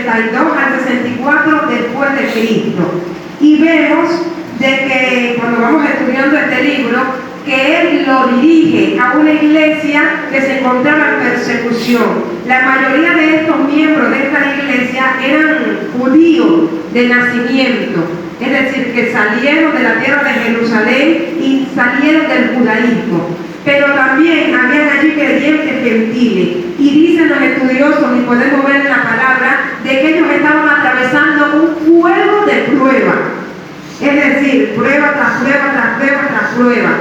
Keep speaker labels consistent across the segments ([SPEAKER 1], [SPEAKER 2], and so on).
[SPEAKER 1] 62 al 64 después de Cristo. Y vemos de que cuando vamos estudiando este libro, que él lo dirige a una iglesia que se encontraba en persecución. La mayoría de estos miembros de esta iglesia eran judíos de nacimiento, es decir, que salieron de la tierra de Jerusalén y salieron del judaísmo. Pero también habían allí creyentes gentiles. Y dicen los estudiosos, y podemos ver en la palabra, de que ellos estaban atravesando un fuego de prueba. Es decir, prueba tras prueba, tras prueba, tras prueba.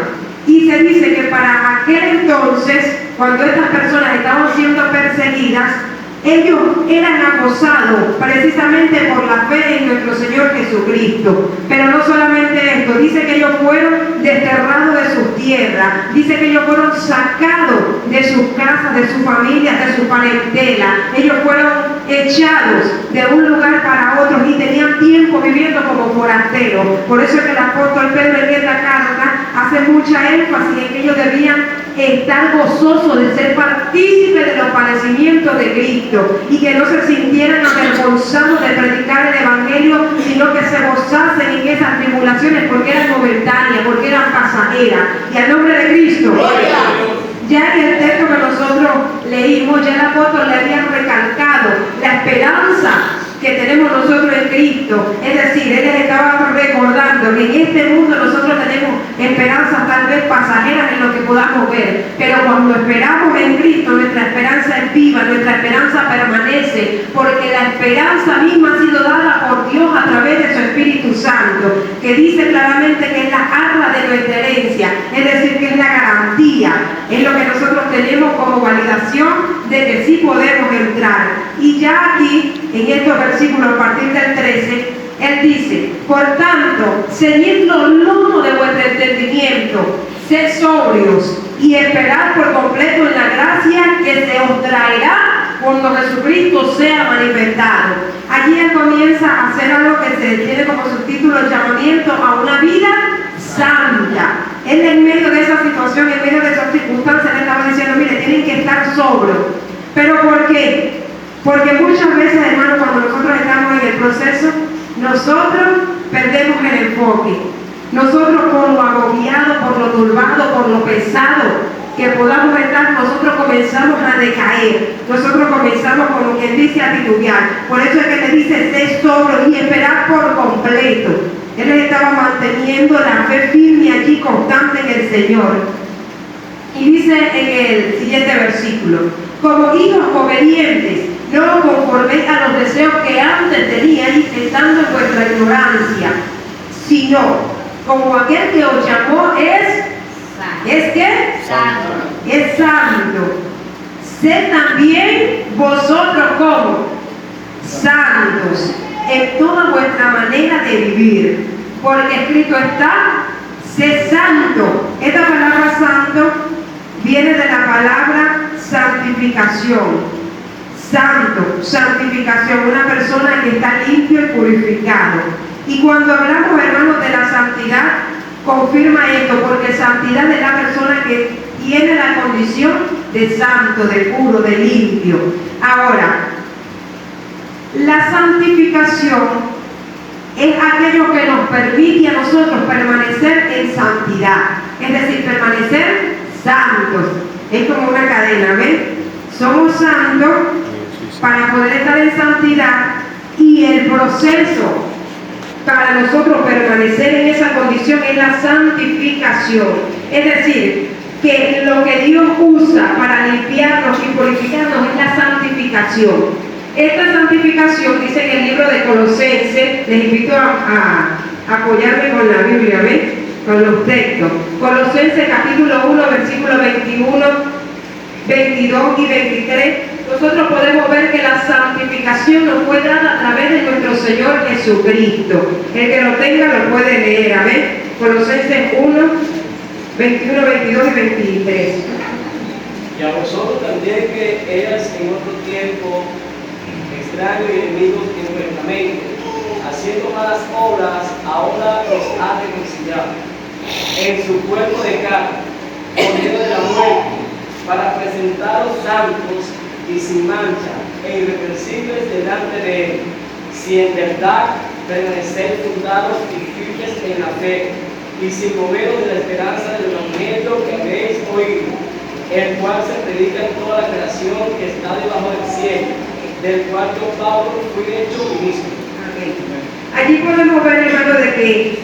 [SPEAKER 1] Y se dice que para aquel entonces, cuando estas personas estaban siendo perseguidas, ellos eran acosados precisamente por la fe en nuestro Señor Jesucristo. Pero no solamente esto, dice que ellos fueron desterrados de sus tierras, dice que ellos fueron sacados de sus casas, de sus familias, de su parentela. Ellos fueron echados de un lugar para otro y tenían tiempo viviendo como forasteros. Por eso es que el apóstol Pedro en esta carta hace mucha énfasis en que ellos debían estar gozosos de ser partícipes de los padecimientos de Cristo y que no se sintieran avergonzados de predicar el Evangelio, sino que se gozasen en esas tribulaciones porque eran momentáneas, porque eran pasajeras. Y al nombre de Cristo, ya en el texto que nosotros leímos, ya el apóstol le había recalcado la esperanza que tenemos nosotros en Cristo. Es decir, él les estaba recordando que en este mundo nosotros tenemos esperanzas tal vez pasajeras en lo que podamos ver, pero cuando esperamos en Cristo, nuestra esperanza es viva, nuestra esperanza permanece, porque la esperanza misma ha sido dada por Dios a través de su Espíritu Santo, que dice claramente que es la arra de nuestra herencia, es decir, que es la garantía, es lo que nosotros tenemos como validación de que sí podemos entrar. Y ya aquí, en estos versículos a partir del 13, él dice: por tanto, ceñid los lomos de vuestro entendimiento, sed sobrios y esperad por completo en la gracia que se os traerá cuando Jesucristo sea manifestado. Allí él comienza a hacer algo que se tiene como subtítulo el llamamiento a una vida santa. Él en medio de esa situación, en medio de esas circunstancias, le estaba diciendo: mire, tienen que estar sobrios. ¿Pero por qué? Porque muchas veces, hermanos, cuando nosotros estamos en el proceso, nosotros perdemos el enfoque. Nosotros, por lo agobiado, por lo turbado, por lo pesado que podamos estar, nosotros comenzamos a decaer. Nosotros comenzamos, como quien dice, a titubear. Por eso es que le dice: sé sobrio y esperar por completo. Él les estaba manteniendo la fe firme allí, constante en el Señor. Y dice en el siguiente versículo: como hijos obedientes, no conforméis a los deseos que antes teníais estando en vuestra ignorancia, sino como aquel que os llamó ¿es qué?
[SPEAKER 2] Santo.
[SPEAKER 1] Es santo. Sed también vosotros como santos en toda vuestra manera de vivir, porque escrito está: sé santo. Esta palabra santo viene de la palabra santificación. Santo, santificación, una persona que está limpio y purificado. Y cuando hablamos, hermanos, de la santidad, confirma esto, porque santidad es la persona que tiene la condición de santo, de puro, de limpio. Ahora, la santificación es aquello que nos permite a nosotros permanecer en santidad, es decir, permanecer santos. Es como una cadena, ¿ven? Somos santos para poder estar en santidad, y el proceso para nosotros permanecer en esa condición es la santificación. Es decir, que lo que Dios usa para limpiarnos y purificarnos es la santificación. Esta santificación dice en el libro de Colosenses, les invito a apoyarme con la Biblia, ¿ven? Con los textos. Colosenses capítulo 1, versículos 21, 22 y 23. Nosotros podemos ver que la santificación nos fue dada a través de nuestro Señor Jesucristo. El que lo tenga lo puede leer, amén. Colosenses 1, 21, 22 y 23.
[SPEAKER 3] Y a vosotros también, que eras en otro tiempo extraños y enemigos inmediatamente, haciendo malas obras, ahora los ha reconciliado en su cuerpo de carne, por medio de la muerte, para presentaros santos y sin mancha e irreprensibles delante de Él, si en verdad permanecéis fundados y firmes en la fe, y sin moveros de la esperanza del evangelio que habéis oído, el cual se predica en toda la creación que está debajo del cielo, del cual yo, Pablo, fui hecho ministro.
[SPEAKER 1] Allí podemos ver, hermano, de que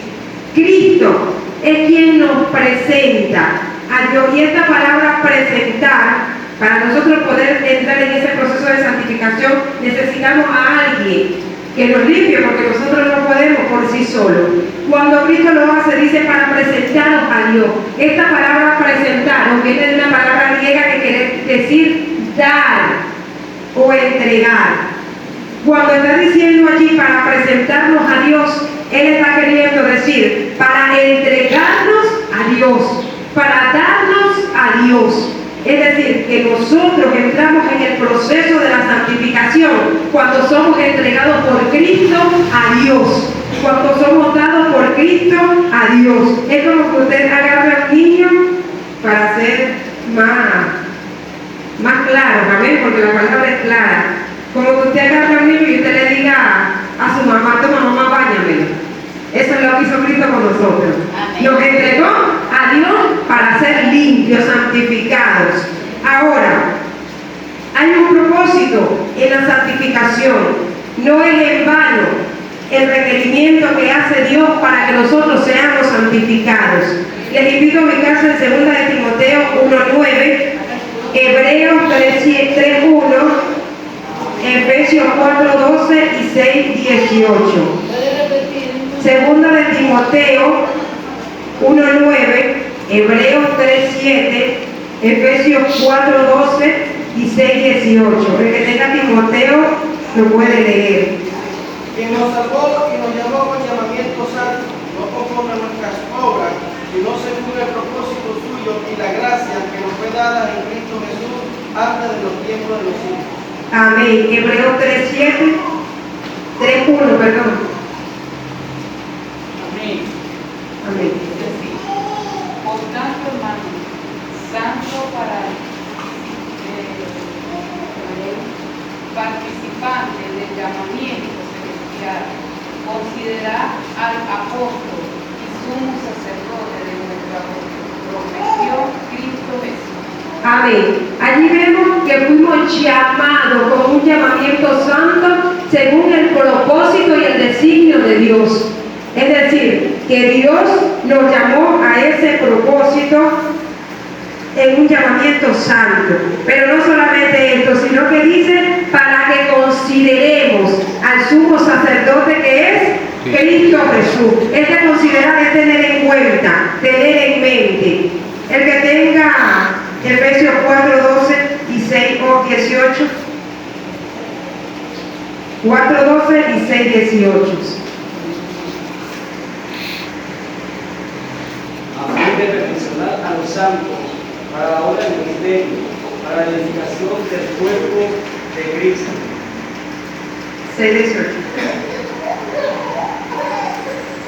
[SPEAKER 1] Cristo es quien nos presenta a Dios. Y esta palabra presentar, para nosotros poder entrar en ese proceso de santificación, necesitamos a alguien que nos limpie, porque nosotros no podemos por sí solos. Cuando Cristo lo hace, dice para presentaros a Dios. Esta palabra presentaros viene de una palabra griega que quiere decir dar o entregar. Cuando está diciendo allí para presentarnos a Dios, Él está queriendo decir para entregarnos a Dios, para darnos a Dios. Es decir, que nosotros entramos en el proceso de la santificación cuando somos entregados por Cristo a Dios, cuando somos dados por Cristo a Dios. Es como que usted agarra al niño para ser más claro, amén, porque la palabra es clara. Como que usted agarra al niño y usted le diga a su mamá: toma mamá, báñame. Eso es lo que hizo Cristo con nosotros. Amén. Nos entregó a Dios para ser limpios, santificados. Ahora, hay un propósito en la santificación. No es en vano el requerimiento que hace Dios para que nosotros seamos santificados. Les invito a ubicarse en 2 de Timoteo 1:9, Hebreos 3:1, Efesios 4:12 y 6:18. Segunda de Timoteo 1:9, Hebreos 3:7, Efesios 4:12 y 6:18. El que tenga Timoteo lo puede leer.
[SPEAKER 2] Quien nos salvó y nos llamó con llamamiento santo, no conforme a nuestras obras, sino según el propósito suyo y la gracia que nos fue dada en Cristo Jesús antes de los tiempos de los siglos.
[SPEAKER 1] Amén. Hebreos 3:1, perdón. Amén.
[SPEAKER 4] Por tanto, hermano, santo participante del llamamiento celestial, considerad al apóstol y sumo sacerdote de nuestra profesión, Cristo Jesús.
[SPEAKER 1] Amén. Allí vemos que fuimos llamados con un llamamiento santo según el propósito y el designio de Dios. Es decir, que Dios nos llamó a ese propósito en un llamamiento santo. Pero no solamente esto, sino que dice para que consideremos al sumo sacerdote que es Cristo Jesús. Este considerar es tener en cuenta, tener en mente. El que tenga Efesios 4:12 y 6:18. 4:12 y 6:18.
[SPEAKER 3] A fin de perfeccionar a los santos para la obra del ministerio, para la edificación del cuerpo de Cristo.
[SPEAKER 1] 6:18.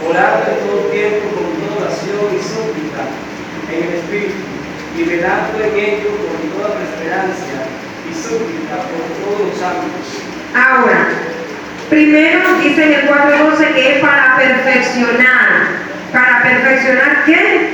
[SPEAKER 3] Orar en todo tiempo con toda oración y súplica en el Espíritu, y velando en ello con toda perseverancia y súplica por todos los santos.
[SPEAKER 1] Ahora, primero dice en el 4:12 que es para perfeccionar. ¿Para perfeccionar qué?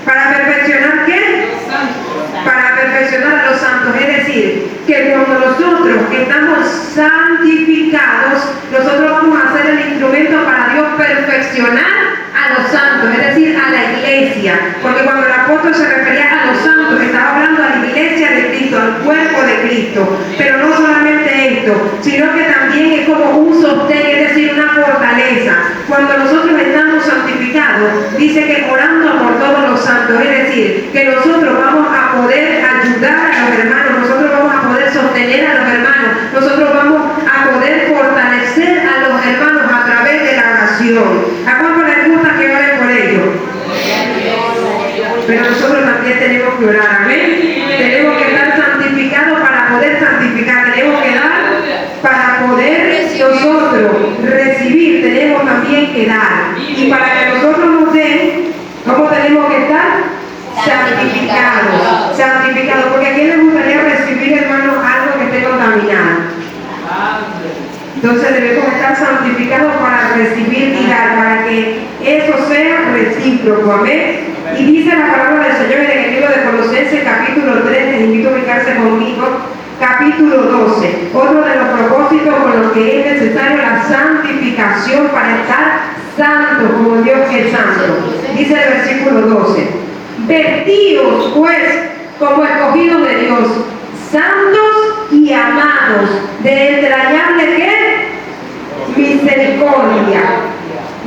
[SPEAKER 1] ¿Para perfeccionar qué?
[SPEAKER 4] Los santos.
[SPEAKER 1] Para perfeccionar a los santos. Es decir, que cuando nosotros estamos santificados, nosotros vamos a ser el instrumento para Dios perfeccionar a los santos, es decir, a la iglesia. Porque cuando el apóstol se refería a los santos, estaba hablando a la iglesia de Cristo, al cuerpo de Cristo. Pero no solamente esto, sino que también es como un sostén, es decir, una fortaleza. Cuando nosotros estamos santificados, dice que orando por todos los santos, es decir, que nosotros vamos a poder ayudar a los hermanos, nosotros vamos a poder sostener a los hermanos, nosotros vamos a poder fortalecer a los hermanos a través de la oración. ¿A cuánto les gusta que oren por ellos? Pero nosotros también tenemos que orar, amén. Tenemos que estar santificados para poder santificar, tenemos que dar para poder nosotros recibir, tenemos también que dar. Y para que nosotros nos den, ¿cómo tenemos que estar? Santificados. Santificados. Porque a quién le gustaría recibir, hermanos, algo que esté contaminado. recíproco, amén. Y dice la palabra del Señor en el libro de Colosenses capítulo 3, les invito a ubicarse conmigo, capítulo 12, otro de los propósitos con los que es necesario la santificación para estar santo como Dios es santo. Dice el versículo 12, vestíos pues como escogidos de Dios, santos y amados, de entrañable ¿qué? Misericordia,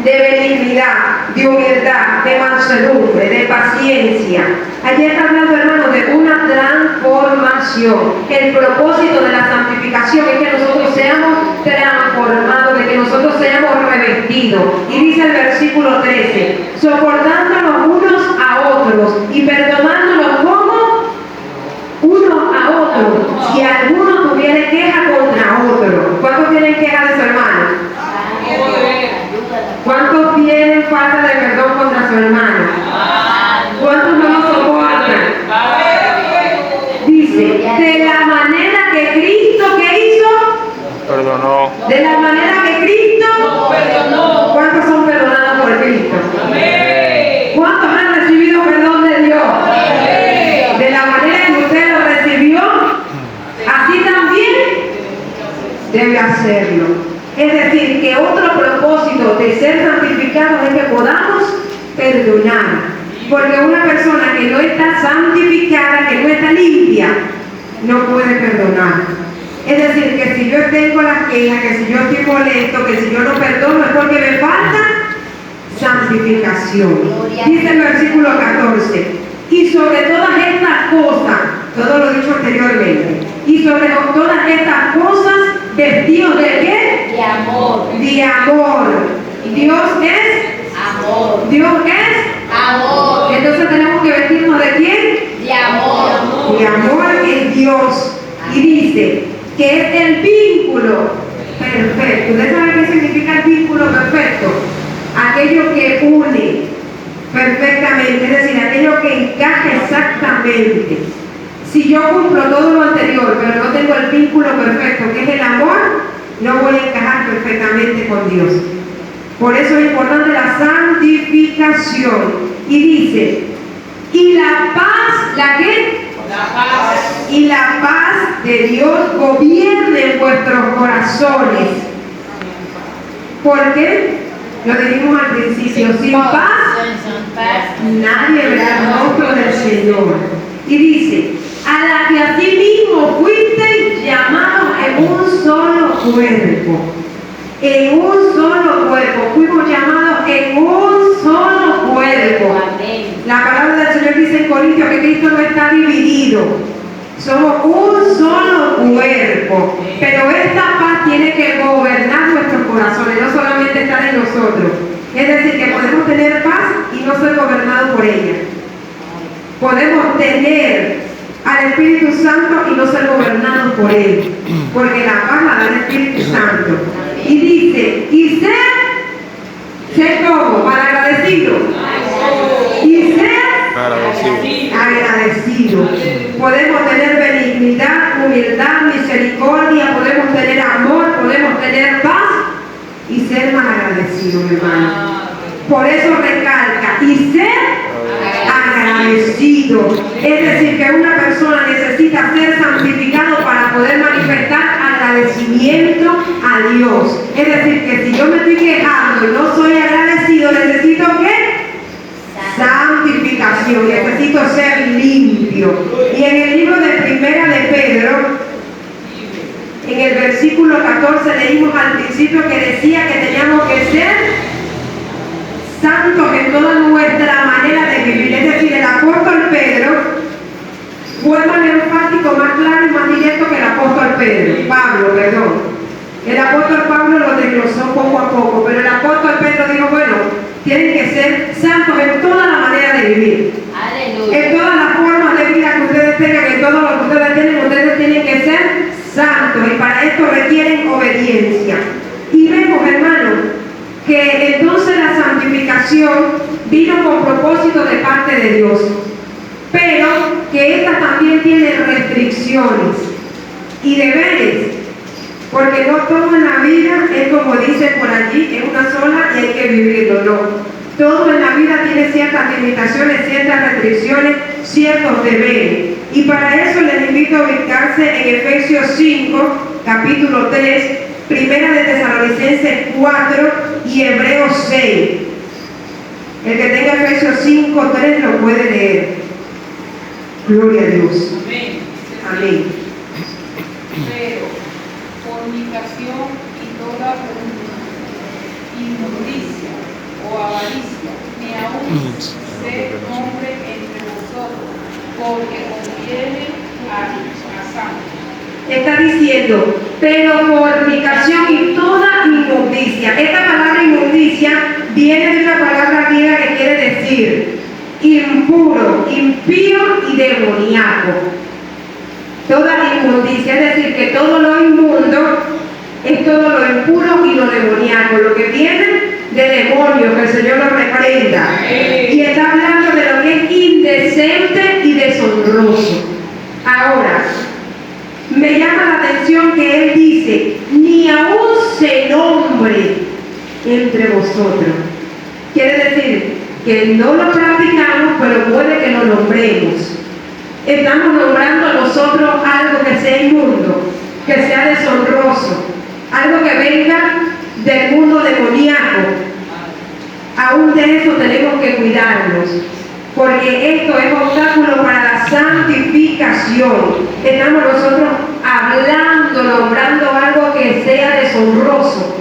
[SPEAKER 1] de benignidad, de humildad, de mansedumbre, de paciencia. Allí está hablando, hermanos, de una transformación. El propósito de la santificación es que nosotros seamos transformados, de que nosotros seamos revestidos. Y dice el versículo 13, soportándonos unos a otros y perdonándonos como unos a otros. Si alguno tuviera queja contra otro, ¿cuántos tienen queja de su hermano? ¿Cuántos tienen falta de perdón contra su hermano? ¿Cuántos no lo soportan? Dice, de la manera que Cristo, ¿qué hizo?
[SPEAKER 5] Perdonó.
[SPEAKER 1] De la manera que Cristo perdonó. ¿Cuántos son perdonados por Cristo? ¿Cuántos han recibido perdón de Dios? De la manera que usted lo recibió, así también debe hacerlo. Es decir, que otro propósito de ser santificados es que podamos perdonar. Porque una persona que no está santificada, que no está limpia, no puede perdonar. Es decir, que si yo tengo las quejas, que si yo estoy molesto, que si yo no perdono, es porque me falta santificación. Dice el versículo 14, y sobre todas estas cosas, todo lo dicho anteriormente, y sobre todas estas cosas, vestidos de qué?
[SPEAKER 6] De amor.
[SPEAKER 1] De amor. Dios es
[SPEAKER 6] Amor.
[SPEAKER 1] Dios es
[SPEAKER 6] Amor.
[SPEAKER 1] Entonces tenemos que vestirnos de quién?
[SPEAKER 6] De amor.
[SPEAKER 1] De amor es Dios. Y dice que es el vínculo perfecto. ¿Ustedes saben qué significa el vínculo perfecto? Aquello que une perfectamente, es decir, aquello que encaja exactamente. Si yo cumplo todo lo anterior, pero no tengo el vínculo perfecto, que es el amor, no voy a encajar perfectamente con Dios. Por eso es importante la santificación. Y dice, y la paz, ¿la qué?
[SPEAKER 4] La paz.
[SPEAKER 1] Y la paz de Dios gobierne en vuestros corazones. ¿Por qué? Lo dijimos al principio, sin paz nadie verá el rostro del Señor. Y dice, a la que asimismo fuisteis llamados en un solo cuerpo. En un solo cuerpo. Fuimos llamados en un solo cuerpo. La palabra del Señor dice en Corintios que Cristo no está dividido. Somos un solo cuerpo. Pero esta paz tiene que gobernar nuestros corazones, no solamente estar en nosotros. Es decir, que podemos tener paz y no ser gobernados por ella. Podemos tener al Espíritu Santo y no ser gobernados por Él, porque la paz la da el Espíritu Santo. Y dice, y ser como, malagradecido, y ser agradecido. Podemos tener benignidad, humildad, misericordia, podemos tener amor, podemos tener paz y ser malagradecido, mi hermano. Por eso recalca, y ser agradecido. Es decir, que una persona necesita ser santificado para poder manifestar agradecimiento a Dios. Es decir, que si yo me estoy quejando y no soy agradecido, necesito ¿qué? Santificación. Necesito ser limpio. Y en el libro de Primera de Pedro, en el versículo 14 leímos al principio que decía que teníamos que ser santos en toda nuestra manera de vivir. Es decir, el apóstol Pedro fue más enfático, más claro y más directo que el apóstol Pablo, perdón. El apóstol Pablo lo desglosó poco a poco, pero el apóstol Pedro dijo, bueno, tienen que ser santos en toda la manera de vivir.
[SPEAKER 6] Aleluya.
[SPEAKER 1] En todas las formas de vida que ustedes tengan, en todo lo que ustedes tienen que ser santos, y para esto requieren obediencia. Y vemos, hermanos, que entonces la santificación vino con propósito de parte de Dios, pero que esta también tiene restricciones y deberes, porque no todo en la vida es como dicen por allí, es una sola y hay que vivirlo, no. Todo en la vida tiene ciertas ciertas limitaciones, ciertas restricciones, ciertos deberes. Y para eso les invito a ubicarse en Efesios 5, capítulo 3, Primera de Tesalonicenses 4 y Hebreos 6. El que tenga Efesios 5, 3 lo puede leer. Gloria a Dios.
[SPEAKER 4] Amén.
[SPEAKER 1] Amén.
[SPEAKER 4] Pero fornicación y toda inmundicia o avaricia, ni aun se nombre entre vosotros, porque conviene a sangre.
[SPEAKER 1] Está diciendo, pero fornicación y toda inmundicia. Esta palabra inmundicia viene de una palabra griega que quiere decir impuro, impío y demoníaco. Toda inmundicia, es decir, que todo lo inmundo es todo lo impuro y lo demoníaco, lo que viene de demonios, que el Señor lo reprenda. Y está hablando de lo que es indecente y deshonroso. Ahora, me llama la atención que él dice, ni aún se nombre entre vosotros. Quiere decir que no lo practicamos, pero puede que lo nombremos. Estamos nombrando a nosotros algo que sea inmundo, que sea deshonroso, algo que venga del mundo demoníaco. Aún de eso tenemos que cuidarnos, porque esto es obstáculo para la santificación. Estamos nosotros hablando, nombrando algo que sea deshonroso,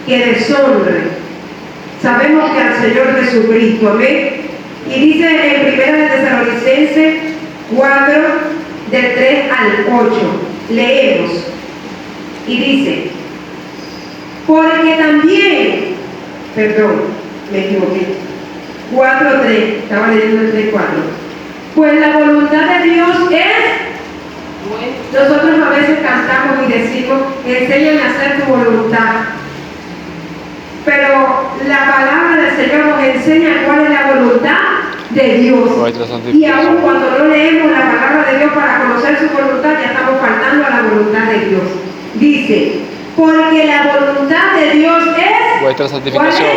[SPEAKER 1] que deshonre. Sabemos que al Señor Jesucristo, amén. Y dice en Primera de Tesalonicenses 4, del 3 al 8, leemos, y dice, porque también, perdón, me equivoqué, 4:3, estaba leyendo el 3:4. Pues la voluntad de Dios es, nosotros a veces cantamos y decimos, enséñame a hacer tu voluntad. Pero la palabra del Señor nos enseña cuál es la voluntad de Dios. Y aún cuando no leemos la palabra de Dios para conocer su voluntad, ya estamos faltando a la voluntad de Dios. Dice, porque la voluntad de Dios es
[SPEAKER 5] vuestra santificación.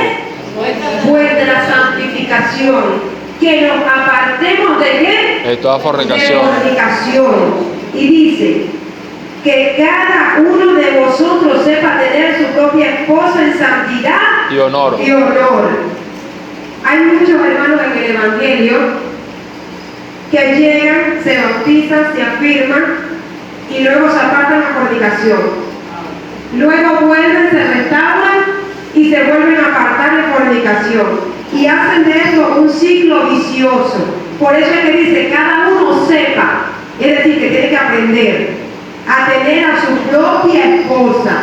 [SPEAKER 1] Vuestra santificación, que nos apartemos de qué?
[SPEAKER 5] De toda fornicación.
[SPEAKER 1] De fornicación. Y dice que cada uno de vosotros sepa tener su propia esposa en santidad
[SPEAKER 5] Y honor.
[SPEAKER 1] y honor. Hay muchos hermanos en el Evangelio que llegan, se bautizan, se afirman y luego se apartan la fornicación. Luego vuelven, se restauran y se vuelven a apartar de fornicación y hacen de esto un ciclo vicioso. Por eso es que dice, cada uno sepa, es decir, que tiene que aprender a tener a su propia esposa,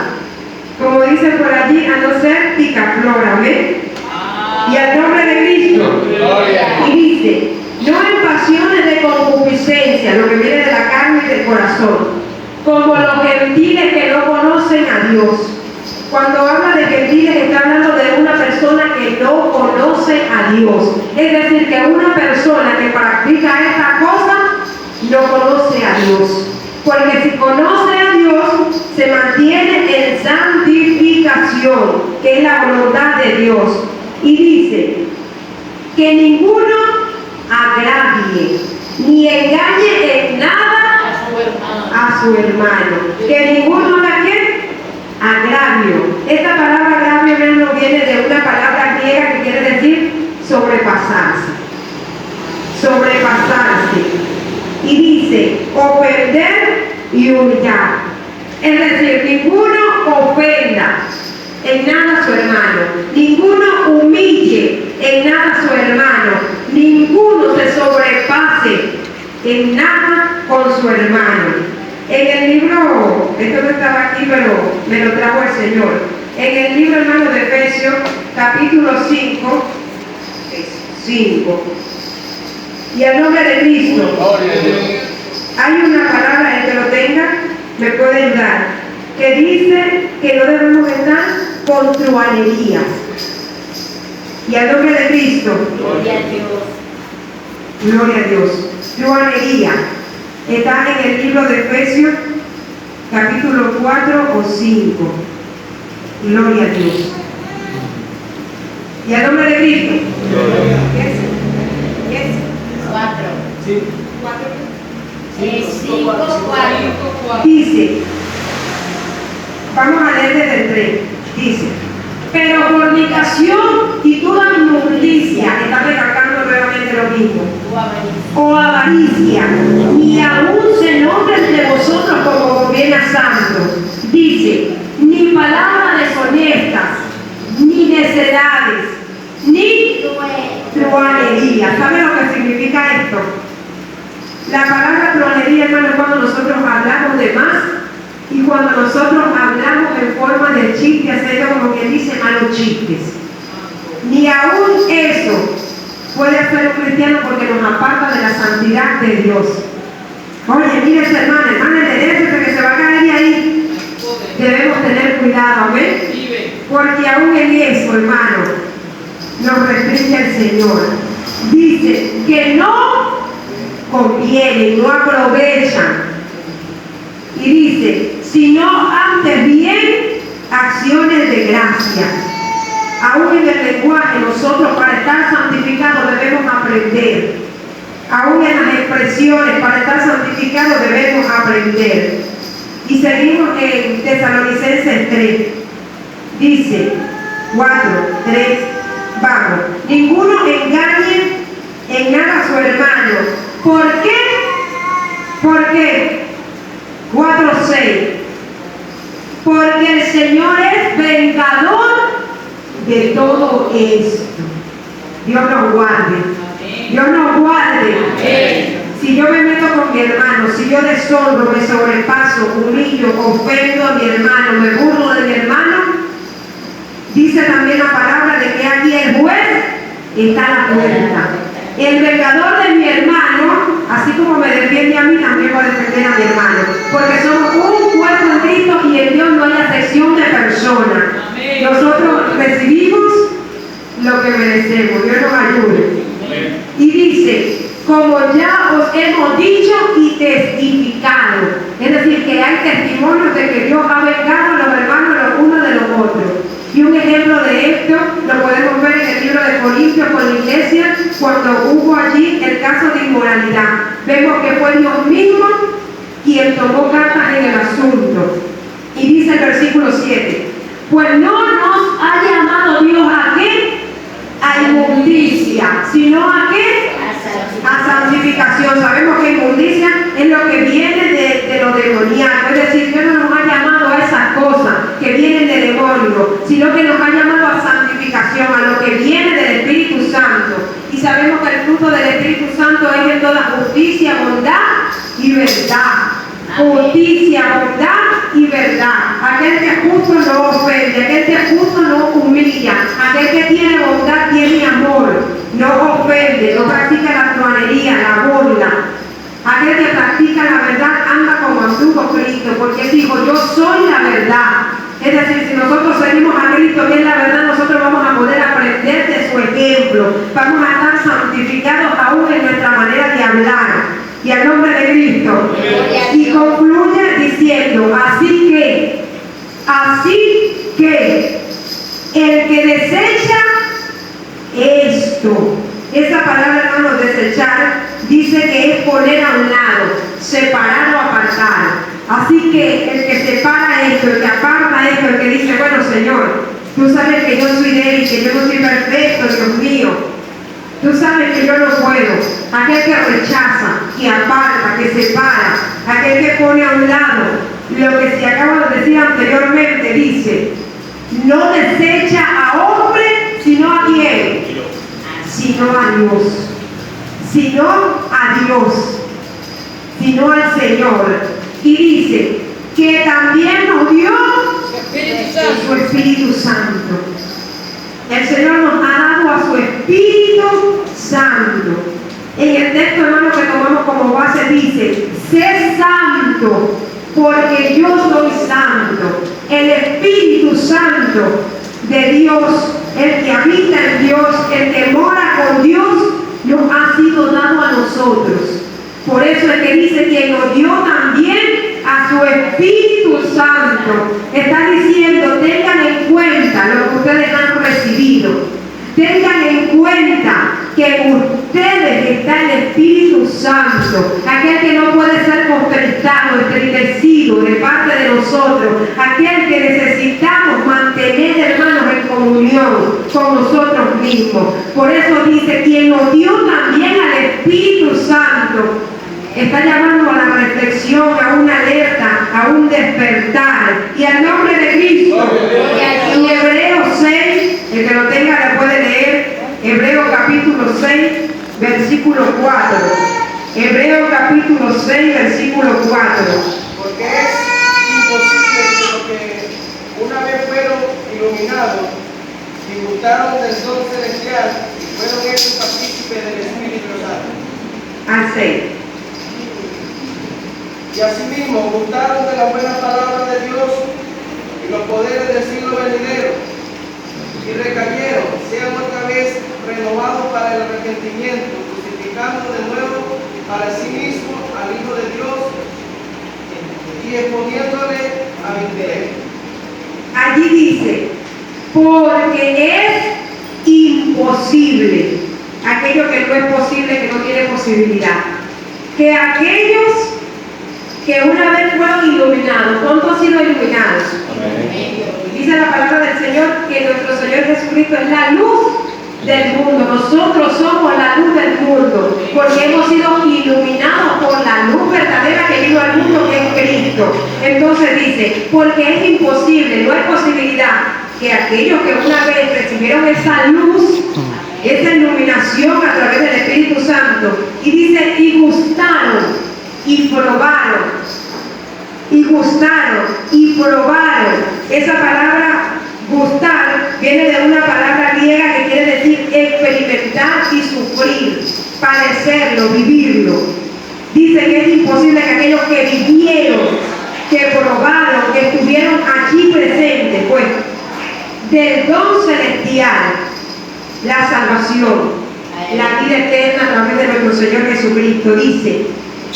[SPEAKER 1] como dice por allí, a no ser picaflor, amén. Y al nombre de Cristo. Y dice, no en pasiones de concupiscencia, lo que viene de la carne y del corazón, como los gentiles que no conocen a Dios. Cuando habla de gentiles está hablando de una persona que no conoce a Dios. Es decir, que una persona que practica esta cosa no conoce a Dios. Porque si conoce a Dios, se mantiene en santificación, que es la voluntad de Dios. Y dice, que ninguno agravie, ni engañe en nada a su hermano. Que ninguno haga ¿qué? Agravio. Esta palabra agravio no viene de una palabra griega que quiere decir sobrepasarse. Sobrepasarse. Y dice, ofender y humillar. Es decir, ninguno ofenda en nada a su hermano, ninguno humille en nada a su hermano, ninguno se sobrepase en nada con su hermano. En el libro, esto no estaba aquí, pero me lo trajo el Señor. En el libro, hermano, de Efesios, capítulo 5, y al nombre de Cristo, hay una palabra, el que lo tenga, me puede ayudar, que dice que no debemos estar con truhanerías. Y al nombre de Cristo,
[SPEAKER 6] Gloria a Dios.
[SPEAKER 1] gloria a Dios. Truhanería está en el libro de Efesios, capítulo 4 o 5. Gloria a Dios. Y al nombre de Cristo.
[SPEAKER 6] 4.
[SPEAKER 3] Sí.
[SPEAKER 6] 5, 4.
[SPEAKER 1] Dice, vamos a leer desde el 3, dice, pero fornicación y toda inmundicia, está recalcando nuevamente lo mismo, o avaricia, ni aún se nombre entre vosotros como conviene a santos. Dice, ni palabras deshonestas, ni necedades, ni truanería. ¿Sabe lo que significa esto? La palabra truanería, hermano, es cuando nosotros hablamos de más y cuando nosotros hablamos en forma de chiste, haciendo como quien dice malos chistes. Ni aún eso puede hacer un cristiano porque nos aparta de la santidad de Dios. Oye, mire esa hermana, enderece que se va a caer de ahí. Debemos tener cuidado, amén. Porque aún en eso, hermano, nos restringe el Señor. Dice que no conviene, no aprovechan. Y dice, sino antes bien acciones de gracia. Aún en el lenguaje, nosotros para estar santificados debemos aprender. Aún en las expresiones, para estar santificados debemos aprender. Y seguimos en Tesalonicenses 3. Dice, 4, 3, vamos. Ninguno engañe en nada a su hermano. ¿Por qué? ¿Por qué? 4, 6. Porque el Señor es vengador de todo esto. Dios nos guarde. Dios nos guarde. Si yo me meto con mi hermano, si yo deshonro, me sobrepaso, humillo, ofendo a mi hermano, me burlo de mi hermano, dice también la palabra de que aquí el juez está a la puerta. El vengador de mi hermano, así como me defiende a mí, también va a defender a mi hermano. Porque somos un cuerpo en Cristo y en Dios no hay acepción de personas. Nosotros recibimos lo que merecemos. Dios nos ayude. Y dice, como ya os hemos dicho y testificado. Es decir, que hay testimonios de que Dios ha vengado a los hermanos los unos de los otros. Y un ejemplo de esto lo podemos ver en el libro de Corintios con la iglesia, cuando hubo allí el caso de inmoralidad. Vemos que fue Dios mismo quien tomó cartas en el asunto. Y dice el versículo 7, pues no nos ha llamado Dios a qué? A inmundicia, sino a qué? A santificación. Sabemos que inmundicia es lo que viene de lo demoníaco, es decir, Dios no nos ha llamado a esas cosas que vienen de demonio, sino que nos ha llamado a santificación, a lo que viene del Espíritu Santo. Y sabemos que el fruto del Espíritu Santo es en toda justicia, bondad y verdad. Justicia, bondad y verdad. Aquel que es justo no ofende, aquel que es justo no humilla, aquel que tiene bondad tiene amor, no ofende, no practica la truanería, la burla. Aquel que practica la verdad anda como anduvo Cristo, porque él dijo, yo soy la verdad. Es decir, si nosotros seguimos a Cristo, que es la verdad, nosotros vamos a poder aprender de su ejemplo. Vamos a estar santificados aún en nuestra manera de hablar. Y al nombre de Cristo. Y concluye diciendo, así que el que desecha esto, esa palabra, hermano, desechar, dice que es poner a un lado, separar o apartar. Así que el que separa esto, el que aparta esto, el que dice, bueno, Señor, tú sabes que yo soy débil, que yo no soy perfecto, Dios mío. Tú sabes que yo no puedo. Aquel que rechaza, que aparta, que separa, aquel que pone a un lado lo que se acaba de decir anteriormente, dice, no desecha a hombre, sino a quién, sino a Dios, sino a Dios, sino al Señor. Y dice que también nos dio su Espíritu Santo. El Señor nos ha dado a su Espíritu Santo. En el texto, hermano, que tomamos como base dice, sé santo, porque yo soy santo. El Espíritu Santo de Dios, el que habita en Dios, el que mora con Dios, nos ha sido dado a nosotros. Por eso es que dice que nos dio también a su Espíritu Santo. Está diciendo, tengan en cuenta lo que ustedes han recibido. Tengan en cuenta que en ustedes está el Espíritu Santo, aquel que no puede ser contristado, esterilecido de parte de nosotros, aquel que necesitamos mantener, hermanos, en comunión con nosotros mismos. Por eso dice, quien nos dio también al Espíritu Santo, está llamando a la reflexión, a una alerta, a un despertar. Y al nombre de Cristo, en Hebreos 6, el que lo tenga lo puede leer, Hebreos capítulo 6, versículo 4. Hebreos capítulo 6, versículo 4.
[SPEAKER 2] Porque es imposible que los que una vez fueron iluminados y gustaron del don celestial y fueron hechos partícipes del Espíritu Santo.
[SPEAKER 1] Al 6.
[SPEAKER 2] Y asimismo gustaron de la buena palabra de Dios y los poderes del siglo venidero, y recayeron, sean otra vez renovados para el arrepentimiento, crucificando de nuevo para sí mismo al Hijo de Dios y exponiéndole a intelecto.
[SPEAKER 1] Allí dice, porque es imposible, aquello que no es posible, que no tiene posibilidad, que aquellos que una vez fueron iluminados, ¿cuántos han sido iluminados? Dice la palabra del Señor que nuestro Señor Jesucristo es la luz del mundo. Nosotros somos la luz del mundo, porque hemos sido iluminados por la luz verdadera que vino al mundo, que es Cristo. Entonces dice, porque es imposible, no hay posibilidad que aquellos que una vez recibieron esa luz, esa iluminación a través del Espíritu Santo, y dice, y gustaron, y probaron, y gustaron, y probaron. Esa palabra gustar viene de una palabra griega que quiere decir experimentar y sufrir, padecerlo, vivirlo. Dice que es imposible que aquellos que vivieron, que probaron, que estuvieron aquí presentes, pues, del don celestial, la salvación, la vida eterna a través de nuestro Señor Jesucristo, dice,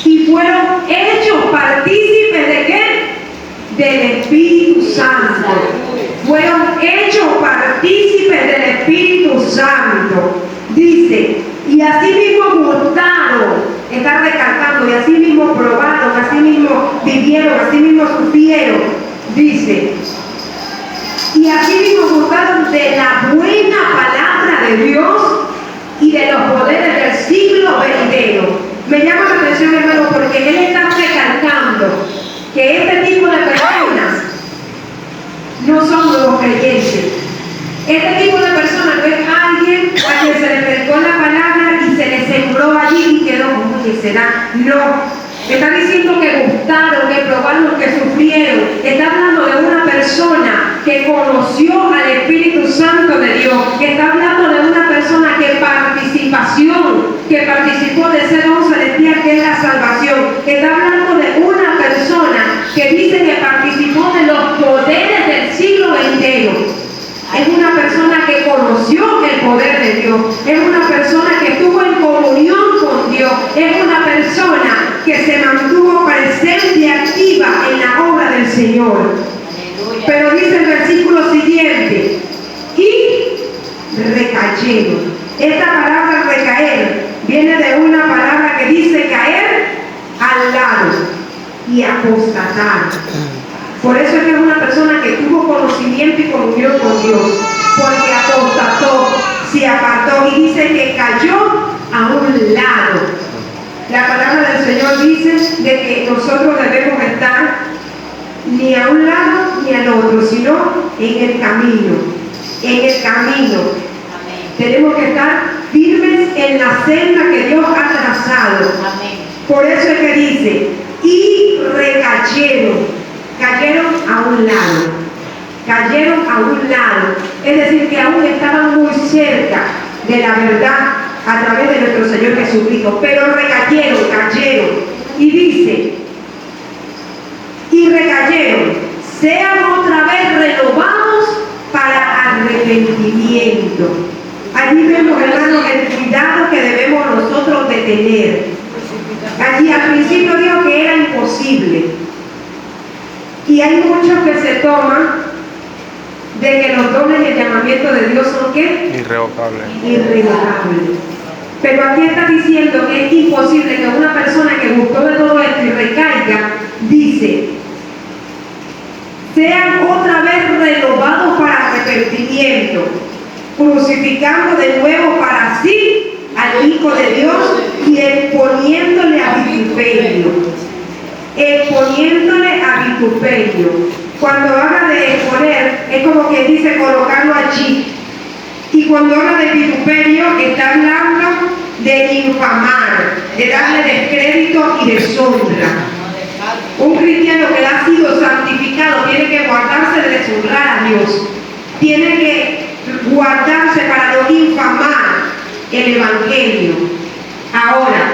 [SPEAKER 1] y fueron hechos partícipes ¿de qué? Del Espíritu Santo. Fueron hechos partícipes del Espíritu Santo. Dice, y así mismo gustaron, está recalcando, y así mismo probaron, así mismo vivieron, así mismo sufrieron. Dice, y así mismo gustaron de la buena palabra de Dios y de los poderes del siglo venidero. Me llama la atención, hermano, porque él está recalcando que este tipo de personas no son nuevos creyentes. Este tipo de personas no es alguien a quien se le predicó la palabra y se le sembró allí y quedó como que será. No. Está diciendo que gustaron, que probaron, que sufrieron. Está hablando de una persona que conoció al Espíritu Santo de Dios. Está hablando de una persona que participó de ese don celestial que es la salvación. Está hablando de una persona que dice que participó de los poderes del siglo venidero. Es una persona que conoció el poder de Dios. Es una persona que estuvo en comunión con Dios. Es una persona que se mantuvo presente y activa en la obra del Señor. Pero dice el versículo siguiente, y recayeron. Esta palabra recaer viene de una palabra que dice caer al lado y apostatar. Por eso es que es una persona que tuvo conocimiento y comunión con Dios, porque apostató, se apartó y dice que cayó a un lado. La palabra del Señor dice de que nosotros debemos estar ni a un lado ni al otro, sino en el camino. En el camino. Tenemos que estar firmes en la senda que Dios ha trazado. Por eso es que dice, y recayeron. Cayeron a un lado, cayeron a un lado, es decir, que aún estaban muy cerca de la verdad a través de nuestro Señor Jesucristo, pero recayeron, cayeron, y dice, y recayeron, sean otra vez renovados para arrepentimiento. Allí vemos, hermanos, el cuidado que debemos nosotros de tener. Allí al principio dijo que era imposible. Y hay muchos que se toman de que los dones y el llamamiento de Dios son ¿qué?
[SPEAKER 5] Irrevocable.
[SPEAKER 1] Irrevocables. Pero aquí está diciendo que es imposible que una persona que gustó de todo esto y recaiga, dice, sean otra vez renovados para arrepentimiento, crucificando de nuevo para sí al Hijo de Dios y exponiéndole a vituperio. Exponiéndole a vituperio. Cuando habla de exponer, es como que dice colocarlo allí. Y cuando habla de vituperio, está hablando de infamar, de darle descrédito y deshonra. Un cristiano que ha sido santificado tiene que guardarse de deshonrar a Dios. Tiene que guardarse para no infamar el Evangelio. Ahora,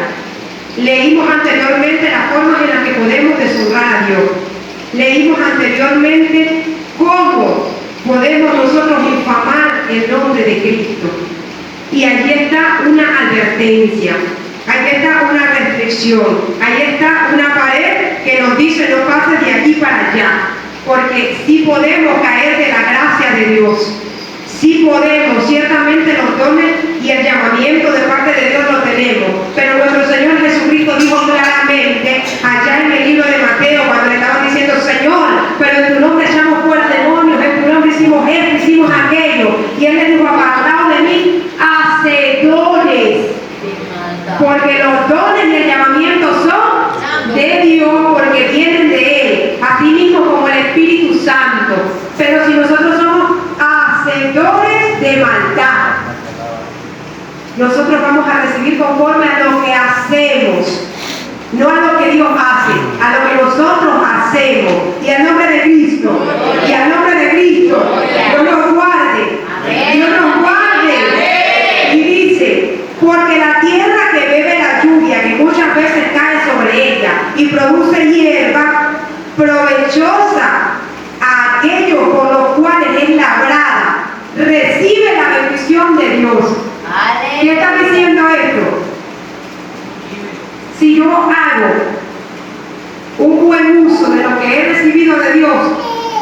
[SPEAKER 1] leímos anteriormente las formas en las que podemos deshonrar a Dios. Leímos anteriormente cómo podemos nosotros infamar el nombre de Cristo. Y allí está una advertencia, allí está una restricción, allí está una pared que nos dice no pases de aquí para allá, porque sí podemos caer de la gracia de Dios, sí podemos, ciertamente los dones y el llamamiento de parte de Dios lo tenemos, pero nuestro Señor Jesucristo dijo claramente allá en el libro de Mateo cuando le estaban diciendo, Señor, pero en tu nombre echamos fuera demonios, en tu nombre hicimos esto, hicimos aquello, y Él le dijo, apartado de mí, hacedores, porque los dones y el llamamiento son de Dios, porque vienen de Él, así mismo como el Espíritu Santo. Pero si nosotros somos hacedores de maldad, nosotros vamos a recibir conforme a lo que hacemos, no a lo que Dios hace, a lo que nosotros hacemos. Y al nombre de Cristo, y al nombre de Cristo, Dios nos guarde, Dios nos guarde. Y dice, porque la tierra que bebe la lluvia, que muchas veces cae sobre ella y produce hierba provechosa a aquellos por los cuales es labrada, recibe la bendición de Dios. ¿Qué está diciendo esto? Si yo hago un buen uso de lo que he recibido de Dios,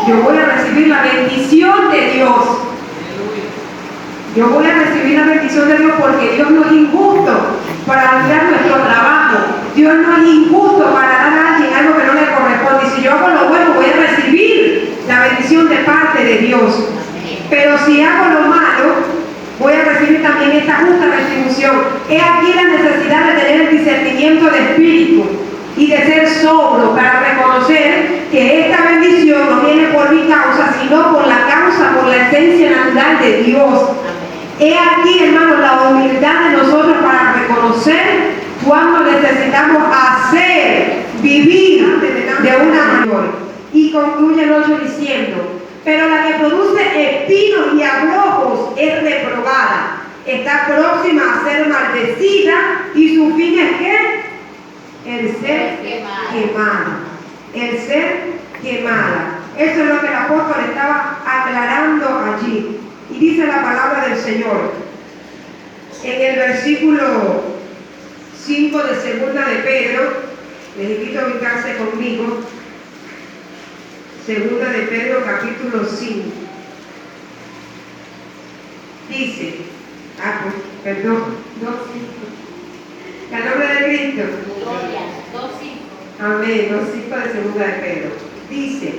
[SPEAKER 1] yo voy a recibir la bendición de Dios. Yo voy a recibir la bendición de Dios porque Dios no es injusto para hacer nuestro trabajo. Dios no es injusto para dar a alguien algo que no le corresponde. Y si yo hago lo bueno, voy a recibir la bendición de parte de Dios. Pero si hago lo malo, voy a recibir también esta justa retribución. Es aquí la necesidad de tener el discernimiento de espíritu y de ser sobrio para reconocer que esta bendición no viene por mi causa, sino por la causa, por la esencia natural de Dios. Es aquí, hermanos, la humildad de nosotros para reconocer cuando necesitamos hacer, vivir de una mayor. Y concluye el 8 diciendo, pero la que produce espinos y abrojos es reprobada, está próxima a ser maldecida y su fin es ¿qué? El ser quemada. El ser quemada. Eso es lo que el apóstol estaba aclarando allí. Y dice la palabra del Señor en el versículo 5 de segunda de Pedro. Les invito a ubicarse conmigo. Segunda de Pedro, capítulo 5. Dice, perdón, 2:5. El nombre de Cristo. Amén, 2:5 de segunda de Pedro. Dice,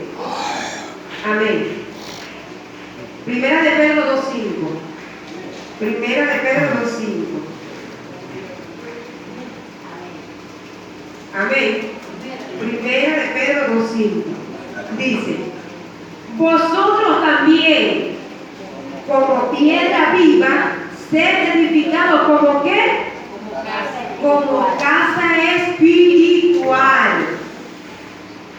[SPEAKER 1] amén. Primera de Pedro 2:5. Primera de Pedro 2:5. Amén. Primera de Pedro 2:5. Dice, vosotros también, como piedra viva, sed edificados como ¿qué? Como casa espiritual.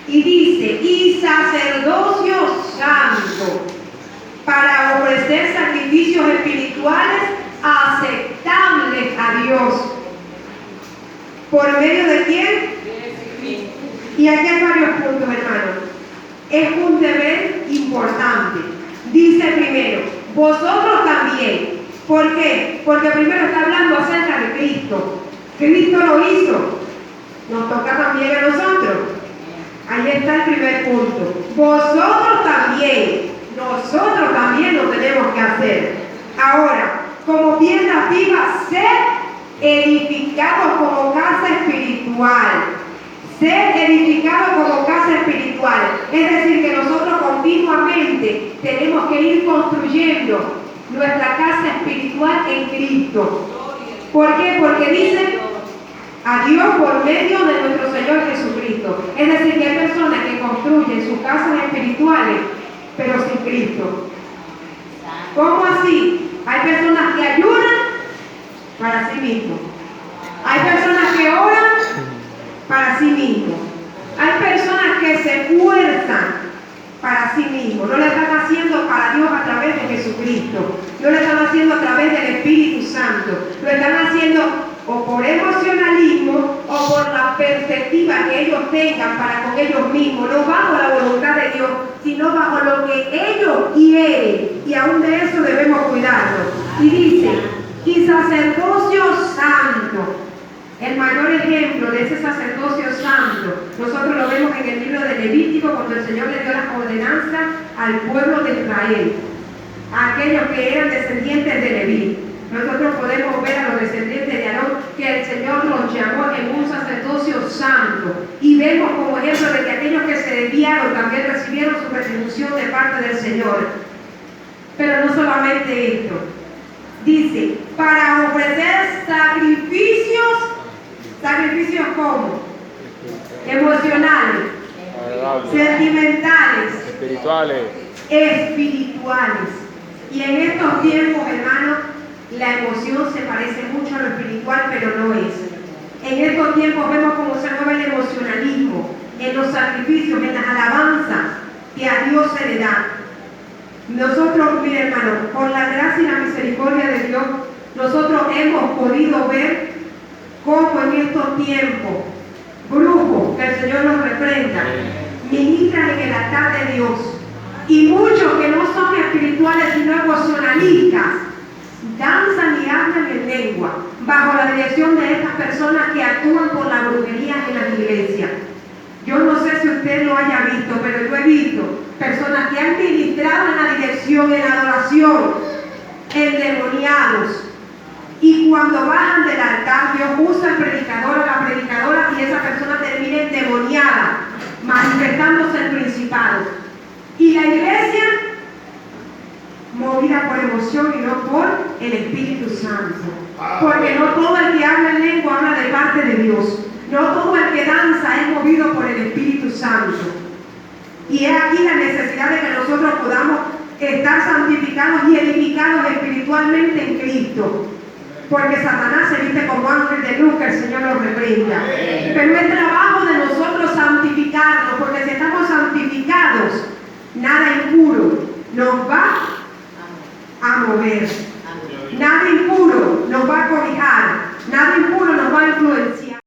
[SPEAKER 1] Y dice, y sacerdocio santo, para ofrecer sacrificios espirituales aceptables a Dios. ¿Por medio de quién? Y aquí hay varios puntos, hermanos. Es un deber importante. Dice primero, vosotros también. ¿Por qué? Porque primero está hablando acerca de Cristo. Cristo lo hizo. Nos toca también a nosotros. Ahí está el primer punto. Vosotros también. Nosotros también lo tenemos que hacer. Ahora, como piedras vivas, sed edificados como casa espiritual. Ser edificados como casa espiritual. Es decir, que nosotros continuamente tenemos que ir construyendo nuestra casa espiritual en Cristo. ¿Por qué? Porque dice a Dios por medio de nuestro Señor Jesucristo. Es decir, que hay personas que construyen sus casas espirituales, pero sin Cristo. ¿Cómo así? Hay personas que ayudan para sí mismos. Hay personas que oran para sí mismos. Hay personas que se esfuerzan para sí mismos. No lo están haciendo para Dios a través de Jesucristo. No lo están haciendo a través del Espíritu Santo. Lo están haciendo o por emocionalismo o por la perspectiva que ellos tengan para con ellos mismos, no bajo la voluntad de Dios, sino bajo lo que ellos quieren. Y aún de eso debemos cuidarnos. Y dice, y sacerdocio santo. El mayor ejemplo de ese sacerdocio santo, nosotros lo vemos en el libro de Levítico, cuando el Señor le dio las ordenanzas al pueblo de Israel, a aquellos que eran descendientes de Leví. Nosotros podemos ver a los descendientes de Aarón que el Señor los llamó en un sacerdocio santo. Y vemos como ejemplo de que aquellos que se desviaron también recibieron su retribución de parte del Señor. Pero no solamente esto. Dice, para ofrecer sacrificios ¿cómo? Emocionales, sentimentales, espirituales. Y en estos tiempos, hermanos, la emoción se parece mucho a lo espiritual, pero no es. En estos tiempos vemos cómo se mueve el emocionalismo, en los sacrificios, en las alabanzas que a Dios se le da. Nosotros, mi hermano, por la gracia y la misericordia de Dios, nosotros hemos podido ver cómo en estos tiempos grupos, que el Señor nos reprenda, ministran en el altar de Dios. Y muchos que no son espirituales sino emocionalistas, danzan y hablan en lengua, bajo la dirección de estas personas que actúan por la brujería en las iglesias. Yo no sé si usted lo haya visto, pero yo he visto personas que han ministrado en la dirección, en la adoración, endemoniados. Y cuando bajan del altar, Dios usa al predicador o la predicadora y esa persona termina endemoniada, manifestándose en principados. Y la iglesia, movida por emoción y no por el Espíritu Santo. Porque no todo el que habla en lengua habla de parte de Dios. No todo el que danza es movido por el Espíritu Santo. Y es aquí la necesidad de que nosotros podamos estar santificados y edificados espiritualmente en Cristo. Porque Satanás se viste como ángel de luz, que el Señor nos reprenda. Pero es trabajo de nosotros santificarnos, porque si estamos santificados, nada impuro nos va a mover. Nada impuro nos va a cobijar.